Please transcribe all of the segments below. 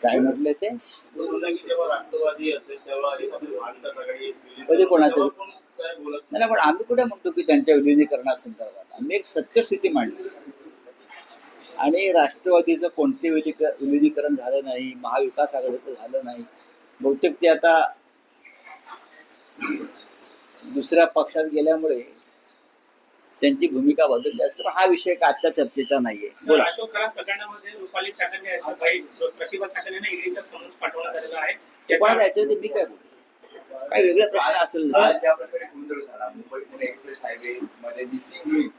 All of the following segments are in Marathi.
काय म्हटले ते जेव्हा राष्ट्रवादी असेल तेव्हा महाविकास आघाडी कधी कोणाचं काय बोलत नाही, पण आम्ही कुठे म्हणतो की त्यांच्या विलिनीकरणासंदर्भात आम्ही एक सत्यस्थिती मांडली आणि राष्ट्रवादीचं कोणते विलिनीकरण झालं नाही, महाविकास आघाडीचं झालं नाही. बहुतेक ते आता दुसऱ्या पक्षात गेल्यामुळे त्यांची भूमिका बदलली असते. हा विषय आजच्या चर्चेचा नाहीये. बोला. अशोक खराब प्रकरणामध्ये रुपाली चाकण प्रतिभा चाकण यांना ईडीचा समन्स पाठवण्यात आलेला आहे. ते कोणा जायचं ते मी काय बोलतो, काही वेगळा प्रश्न असेल ना. ज्या प्रकारे गोंधळ झाला मुंबई पुणे एक्सप्रेस हायवे मध्ये मिसिंग लिंक,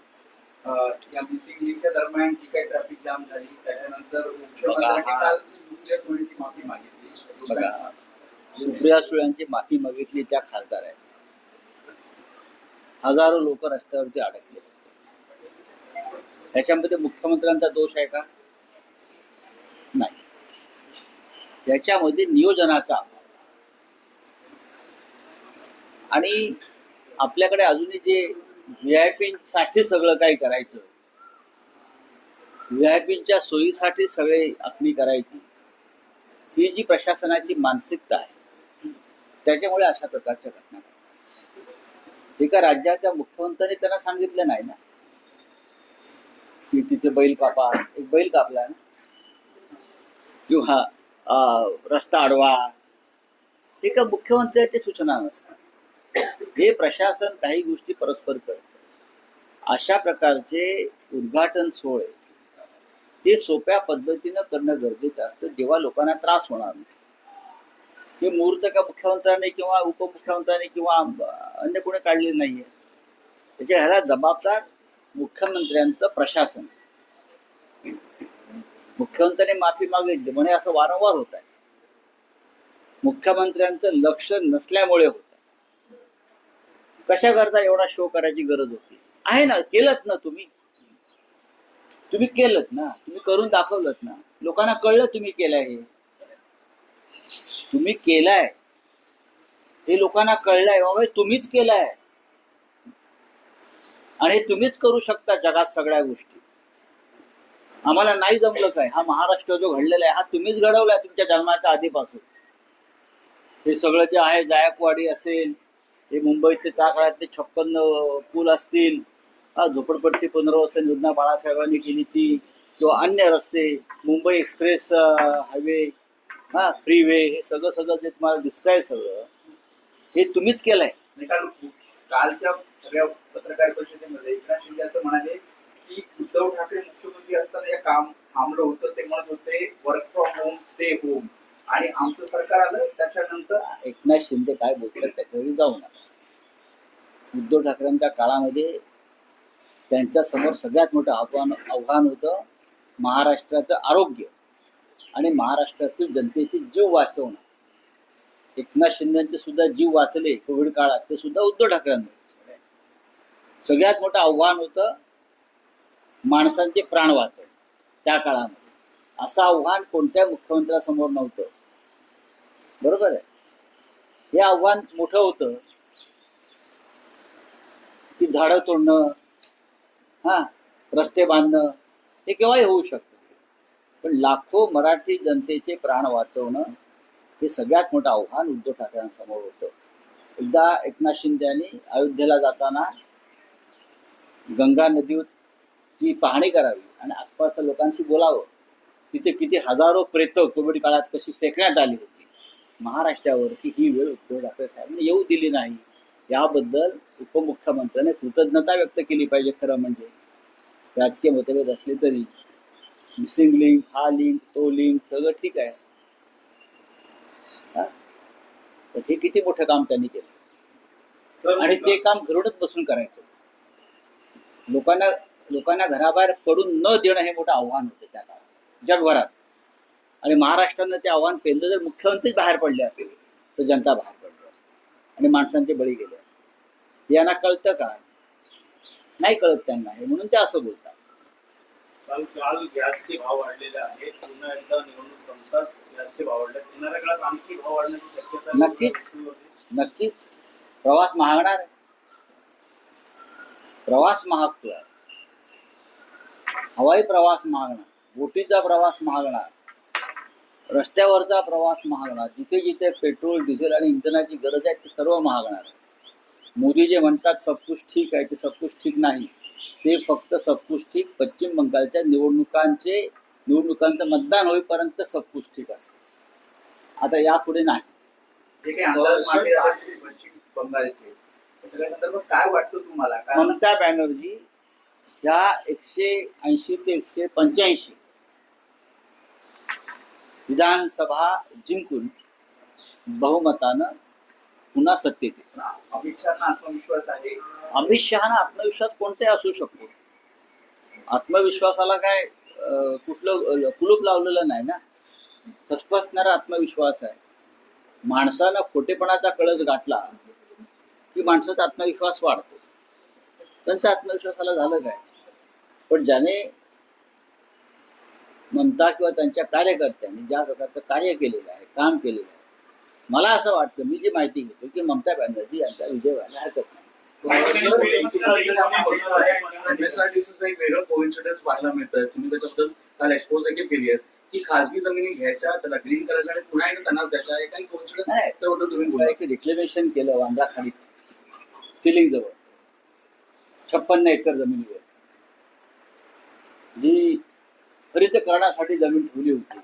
या मिसिंग लिंकच्या दरम्यान जी काही ट्रॅफिक जाम झाली त्याच्यानंतर मुख्यमंत्र्यांनी काल सुप्रिया सुळेंची माफी मागितली. बघा, सुप्रिया सुळेंची माफी मागितली त्या खासदार आहेत. हजारो लोक रस्त्यावरती अडकले. त्याच्यामध्ये मुख्यमंत्र्यांचा दोष आहे का? नाही. याच्यामध्ये नियोजनाचा आणि आपल्याकडे अजूनही जे व्हीआयपी साठी सगळं काही करायचं, व्हीआयपींच्या सोयीसाठी सगळे आखणी करायची, ही जी प्रशासनाची मानसिकता आहे त्याच्यामुळे अशा प्रकारच्या घटना घडतात. एका राज्याच्या मुख्यमंत्र्यांनी त्यांना सांगितलं नाही ना की तिथे बैल कापा, एक बैल कापला ना, किंवा रस्ता अडवा. हे का मुख्यमंत्र्यांची सूचना नसतात. हे प्रशासन काही गोष्टी परस्पर करतं. अशा प्रकारचे उद्घाटन सोहळे ते सोप्या पद्धतीनं करणं गरजेचं असतं, जेव्हा लोकांना त्रास होणार नाही. हे मुहूर्त का मुख्यमंत्र्यांनी किंवा उपमुख्यमंत्र्यांनी किंवा अन्य कोणी काढले नाहीये. त्याच्या ह्याला जबाबदार मुख्यमंत्र्यांचं प्रशासन. मुख्यमंत्र्यांनी माफी मागितली म्हणे असं वारंवार होत आहे. मुख्यमंत्र्यांचं लक्ष नसल्यामुळे होत आहे. कशा करता एवढा शो करायची गरज होती? आहे ना, केलंत ना तुम्ही केलंत ना, तुम्ही करून दाखवलंत ना, लोकांना कळलं तुम्ही केलंय. हे तुम्ही केलाय, हे लोकांना कळलंय बाबा तुम्हीच केलाय आणि तुम्हीच करू शकता जगात सगळ्या गोष्टी. आम्हाला नाही जमलं काय? हा महाराष्ट्र जो घडलेला आहे हा तुम्हीच घडवलाय तुमच्या जन्माच्या आधीपासून. हे सगळं जे आहे, जायकवाडी असेल, हे मुंबईचे त्या काळातले 56 पूल असतील, झोपडपट्टी पुनर्वसन योजना बाळासाहेबांनी केली ती, किंवा अन्य रस्ते, मुंबई एक्सप्रेस हायवे, फ्रीवे, हे सगळं जे तुम्हाला दिसतंय सगळं हे तुम्हीच केलंय. कालच्या सगळ्या पत्रकार परिषदेमध्ये एकनाथ शिंदे असं म्हणाले की उद्धव ठाकरे मुख्यमंत्री असताना हे काम थांबलं होतं. ते म्हणत होते work from home, stay home, आणि आमचं सरकार आलं त्याच्यानंतर. एकनाथ शिंदे काय बोलतात त्याच्यावर जाऊ नका. उद्धव ठाकरेंच्या काळामध्ये त्यांच्या समोर सगळ्यात मोठं आव्हान होतं महाराष्ट्राचं आरोग्य आणि महाराष्ट्रातील जनतेचे जीव वाचवणं. एकनाथ शिंदेचे सुद्धा जीव वाचले कोविड काळात, ते सुद्धा उद्धव ठाकरेंनी. सगळ्यात मोठं आव्हान होतं माणसांचे प्राण वाचवणं त्या काळामध्ये. असं आव्हान कोणत्या मुख्यमंत्र्यासमोर नव्हतं. बरोबर आहे. हे आव्हान मोठं होतं की झाडं तोडणं, रस्ते बांधणं, हे केव्हाही होऊ शकतं. पण लाखो मराठी जनतेचे प्राण वाचवणं हे सगळ्यात मोठं आव्हान उद्धव ठाकरेंसमोर होतं. एकदा एकनाथ शिंदे यांनी अयोध्येला जाताना गंगा नदीची पाहणी करावी आणि आसपासच्या लोकांशी बोलावं. तिथे किती हजारो प्रेतं कोविड काळात कशी फेकण्यात आली होती महाराष्ट्रावर, की ही वेळ उद्धव ठाकरे साहेबांनी येऊ दिली नाही. याबद्दल उपमुख्यमंत्र्यांनी कृतज्ञता व्यक्त केली पाहिजे. खरं म्हणजे राजकीय मतभेद असले तरी मिसिंग लिंक, हा लिंक, तो लिंक, सगळं ठीक आहे. तर हे किती मोठं काम त्यांनी केलं आणि ते काम घरूनच बसून करायचं. लोकांना घराबाहेर पडून न देणं हे मोठं आव्हान होतं त्या काळात जगभरात. आणि महाराष्ट्रानं ते आव्हान पेललं. जर मुख्यमंत्रीच बाहेर पडले असते तर जनता बाहेर पडली असते आणि माणसांचे बळी गेले असते. यांना कळतं का? नाही कळत त्यांना, हे म्हणून ते असं बोलतात. काल गॅसचे भाव वाढलेले आहेत. पुन्हा एकदा निवडणूक संपताच गॅसचे भाव वाढले. येणाऱ्या काळात आणखी भाव वाढण्याची शक्यता नक्कीच. प्रवास महागणार आहे. प्रवास महागतोय. हवाई प्रवास महागणार, बोटीचा प्रवास महागणार, रस्त्यावरचा प्रवास महागणार, जिथे जिथे पेट्रोल डिझेल आणि इंधनाची गरज आहे ते सर्व महागणार. मोदी जे म्हणतात सब कुछ ठीक आहे, ते सब कुछ ठीक नाही. ते फक्त सब कुछ ठीक पश्चिम बंगालच्या निवडणुकांचं मतदान होईपर्यंत सब कुछ ठीक असतं. आता यापुढे नाही. जे काही अंदाज मांडले आहेत पश्चिम बंगालचे त्या सगळ्या संदर्भात काय वाटतं तुम्हाला? कारण ममता बॅनर्जी ह्या 180 ते 185 विधानसभा जिंकून बहुमतानं पुन्हा सत्तेत येतील. अमित शहाना आत्मविश्वास आहे. अमित शहाना आत्मविश्वास कोणताही असू शकतो. आत्मविश्वासाला काय कुठलं कुलूप लावलेलं नाही ना. फसफसणारा आत्मविश्वास आहे. माणसानं खोटेपणाचा कळस गाठला की माणसाचा आत्मविश्वास वाढतो. त्यांच्या आत्मविश्वासाला झालं काय? पण ज्याने ममता किंवा त्यांच्या कार्यकर्त्यांनी ज्या प्रकारचं कार्य केलेलं आहे, काम केलेलं आहे, मला असं वाटतं, मी जी माहिती घेतो की ममता बॅनर्जी यांचा विजय व्हायला हरकत नाही. MSRDCचं एक वेगळं कोइन्सिडन्स पाहायला मिळतंय. तुम्ही त्याच्याबद्दल काल एक्सपोज देखील केली आहे की खासगी जमिनी घ्यायच्या, त्याला ग्रीन करायच्या आणि पुन्हा एकदा त्यांना द्यायच्या. हे काही कोइन्सिडन्स नाही. त्याबद्दल तुम्ही तुला बोला. एक रिक्लेमेशन केलं वांद्रा खाली सिलिंग जवळ 56 एकर जमिनीवर, जी हरितकरणासाठी जमीन ठेवली होती.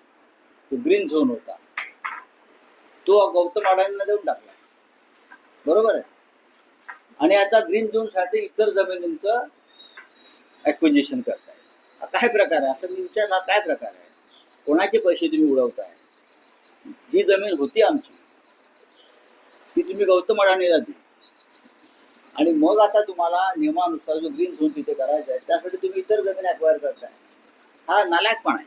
तो ग्रीन झोन होता, तो गौतम अडाणींना देऊन टाकला. बरोबर आहे. आणि आता ग्रीन झोन साठी इतर जमिनींचं ऍक्विजिशन करताय. हा काय प्रकार आहे? असं मी विचारला, हा काय प्रकार आहे? कोणाचे पैसे तुम्ही उडवताय? जी जमीन होती आमची ती तुम्ही गौतम अडाणीला दिली आणि मग आता तुम्हाला नियमानुसार जो ग्रीन झोन तिथे करायचा आहे त्यासाठी तुम्ही इतर जमीन ऍक्वायर करताय. हा नालायकपणा आहे.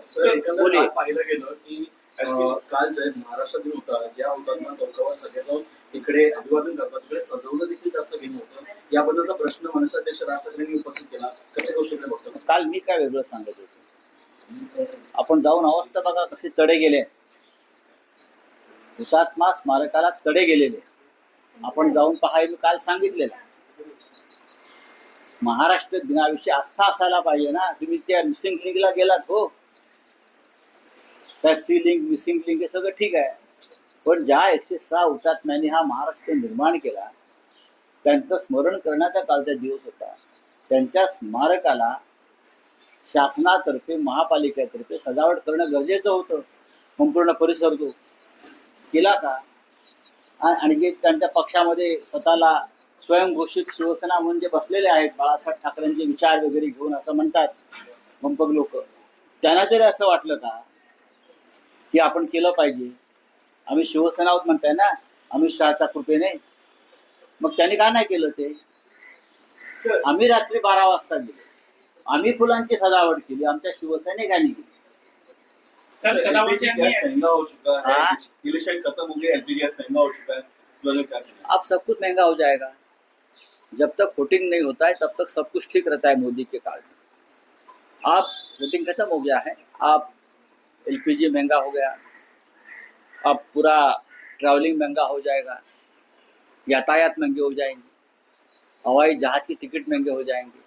सर, एकंदर बोलिये. काल पाहिलं गेलं की काल जे महाराष्ट्र दिन होता, ज्या हुतात्मा चौकावर सगळे जाऊन इकडे अभिवादन करतात, तिकडे सजवणं देखील जास्त गेलं होतं. याबद्दलचा प्रश्न मनसे अध्यक्ष राज ठाकरेंनी उपस्थित केला. कशा गोष्टीकडे बघतो? काल मी काय वेगळं सांगत होतो, आपण जाऊन अवस्था बघा कसे तडे गेले. हुतात्मा स्मारकाला तडे गेलेले आपण जाऊन पहा. मी काल सांगितलेलं महाराष्ट्र दिनाविषयी आस्था असायला पाहिजे ना. तुम्ही त्या मिसिंग लिंकला गेलात, हो, त्या सी लिंक मिसिंग लिंक हे सगळं ठीक आहे, पण ज्या 106 हुतात्म्यांनी हा महाराष्ट्र निर्माण केला त्यांचं स्मरण करण्याचा कालचा दिवस होता. त्यांच्या स्मारकाला शासनातर्फे महापालिकेतर्फे सजावट करणं गरजेचं होतं. संपूर्ण परिसर तो केला का? आणि जे त्यांच्या पक्षामध्ये स्वतःला स्वयंघोषित शिवसेना म्हणून जे बसलेले आहेत, बाळासाहेब ठाकरेंचे विचार वगैरे घेऊन असं म्हणतात मंपक लोक, त्यांना तरी असं वाटलं का की आपण केलं पाहिजे? आम्ही शिवसेना आहोत म्हणताय ना अमित शहाच्या कृपेने, मग त्यांनी का नाही केलं ते? आम्ही रात्री 12 वाजता गेलो, आम्ही फुलांची सजावट केली, आमच्या शिवसैनिकांनी केली. सर सदावरची LPG गैस महंगा हो चुका है, हाँ। इलेक्शन खत्म हो गया, LPG गैस महंगा हो चुका है, तो लोग क्या करें? अब सब कुछ महंगा हो जाएगा. जब तक वोटिंग नहीं होता है तब तक सब कुछ ठीक रहता है मोदी के काल में. अब वोटिंग खत्म हो गया है, अब LPG महंगा हो गया, अब पूरा ट्रैवलिंग महंगा हो जाएगा, यातायात महंगे हो जाएंगे, हवाई जहाज की टिकट महंगे हो जाएंगे,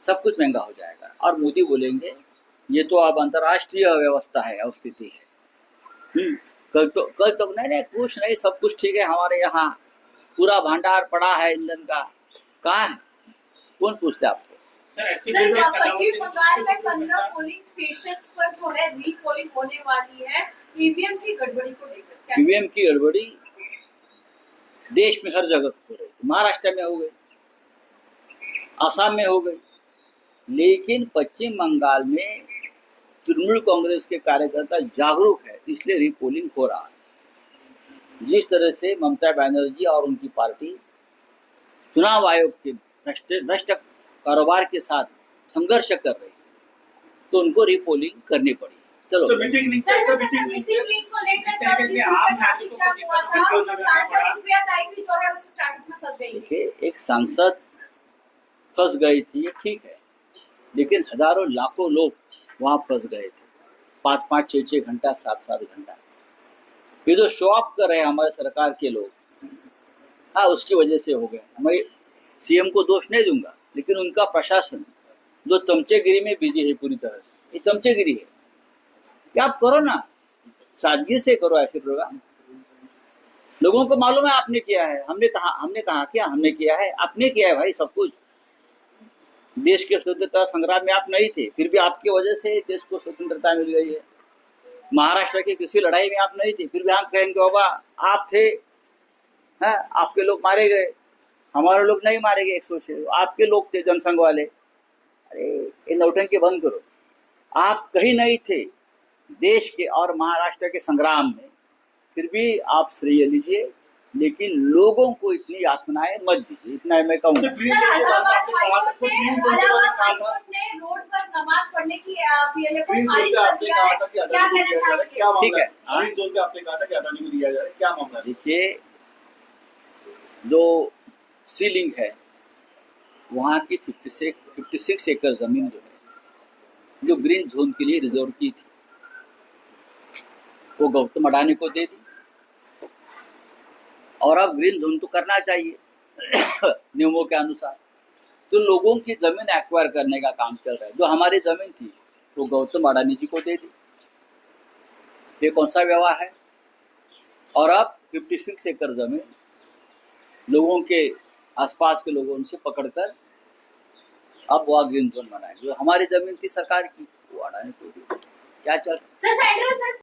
सब कुछ महंगा हो जाएगा. और मोदी बोलेंगे ये तो अब अंतर्राष्ट्रीय व्यवस्था है और स्थिति है. कल तो नहीं कुछ नहीं, सब कुछ ठीक है हमारे यहाँ, पूरा भंडार पड़ा है ईंधन का. कहाँ है? कौन पूछते आपको? सर सर पश्चिम बंगाल में 15 पोलिंग स्टेशंस पर जो है रीपोलिंग होने वाली है ईवीएम की गड़बड़ी को लेकर क्या? ईवीएम की गड़बड़ी देश में हर जगह हो रही. महाराष्ट्र में हो गई, आसाम में हो गई, लेकिन पश्चिम बंगाल में तृणमूल कांग्रेस के कार्यकर्ता जागरूक है, इसलिए रीपोलिंग हो रहा है. जिस तरह से ममता बनर्जी और उनकी पार्टी चुनाव आयोग के भ्रष्ट कारोबार के साथ संघर्ष कर रही, तो उनको रीपोलिंग करनी पड़ी. चलो तो missing link सर का जैसे missing link मिसिंग लिंक को लेकर जिस तरीके से आप नागरिकों को हुआ था, सांसद सुप्रिया ताई भी जो है उस ट्रैफिक में फंस गई. देखिए, एक सांसद फंस गई थी, ये ठीक है, लेकिन हजारों लाखों लोग वहां फंस गए थे. 5-5, 6-6 घंटा, 7-7 घंटा. ये जो शो ऑफ कर रहे हैं हमारे सरकार के लोग, हाँ, उसकी वजह से हो गया. हमारे सीएम को दोष नहीं दूंगा, लेकिन उनका प्रशासन जो चमचेगिरी में बिजी है पूरी तरह से, ये चमचेगिरी है. क्या आप करो ना, सादगी से करो ऐसे प्रोग्राम। लोगों को मालूम है आपने किया है, हमने कहा किया, हमने किया है, आपने किया है भाई सब कुछ। देश के स्वतंत्रता संग्राम में आप नहीं थे, फिर भी आपकी वजह से देश को स्वतंत्रता मिल गई है। महाराष्ट्र की किसी लड़ाई में आप नहीं थे, फिर भी हम कहेंगे बाबा आप थे, हैं, आपके लोग मारे गए, हमारे लोग नहीं मारे गए 100 से, आपके लोग थे जनसंघ वाले। अरे ये नौटंकी बंद करो। आप कहीं नहीं थे देश के और महाराष्ट्र के संग्राम में, फिर भी आप श्रेय लीजिए, लेकिन लोगों को इतनी यातनाएं मत दीजिए, इतना मैं कहूँगा। सर, इलाहाबाद हाईकोर्ट ने रोड पर नमाज पढ़ने की पीएलए को खारिज कर दिया है। क्या कहना चाहेंगे? ठीक है। ग्रीन जोन पे आपने कहा था कि अदानी को दिया जाए, क्या मामला है? देखिए, जो सीलिंग है वहाँ की 56 एकड़ जमीन जो है, जो ग्रीन जोन के लिए रिजर्व की थी, वो गौतम अडानी को दे दी। और अब ग्रीन जोन तो करना चाहिए नियमों के अनुसार, तो लोगों की जमीन एक्वायर करने का काम चल रहा है। जो हमारी जमीन थी वो गौतम अडानी जी को दे दी। ये कौन सा व्यवहार है? और अब 56 एकड़ जमीन लोगों के आसपास के लोगों से पकड़कर अब वह ग्रीन जोन बनाए। जो हमारी जमीन थी सरकार की, वो अडानी को दी। क्या चल रहा है? Sir, central